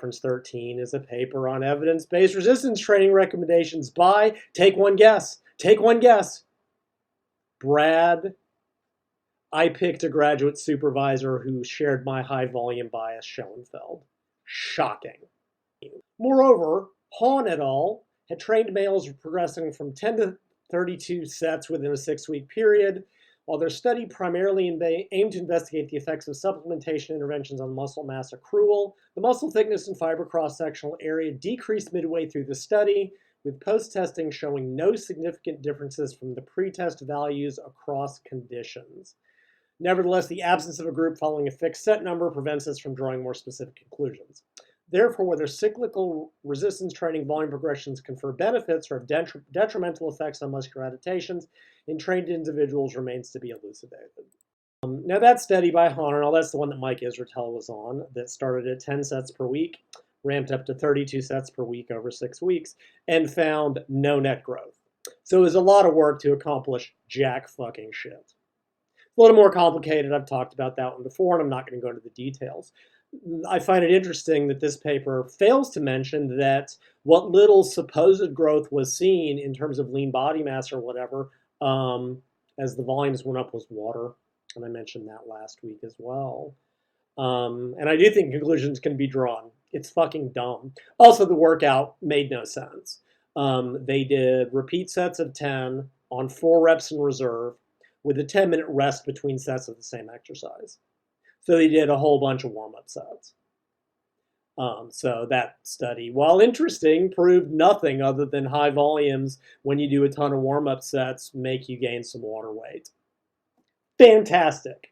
reference 13 is a paper on evidence-based resistance training recommendations by, take one guess, Brad. I picked a graduate supervisor who shared my high volume bias Schoenfeld. Shocking. Moreover, Hahn et al. Had trained males progressing from 10 to 32 sets within a 6-week period. While their study primarily aimed to investigate the effects of supplementation interventions on muscle mass accrual, the muscle thickness and fiber cross-sectional area decreased midway through the study, with post-testing showing no significant differences from the pre-test values across conditions. Nevertheless, the absence of a group following a fixed set number prevents us from drawing more specific conclusions. Therefore, whether cyclical resistance training volume progressions confer benefits or have detrimental effects on muscular adaptations in trained individuals remains to be elucidated. Now that study by Hahn, that's the one that Mike Israetel was on, that started at 10 sets per week, ramped up to 32 sets per week over 6 weeks, and found no net growth. So it was a lot of work to accomplish jack fucking shit. A little more complicated. I've talked about that one before, and I'm not going to go into the details. I find it interesting that this paper fails to mention that what little supposed growth was seen in terms of lean body mass or whatever, as the volumes went up, was water. And I mentioned that last week as well. And I do think conclusions can be drawn. It's fucking dumb. Also, the workout made no sense. They did repeat sets of 10 on 4 reps in reserve with a 10-minute rest between sets of the same exercise. So they did a whole bunch of warm-up sets. So that study, while interesting, proved nothing other than high volumes when you do a ton of warm-up sets make you gain some water weight. Fantastic.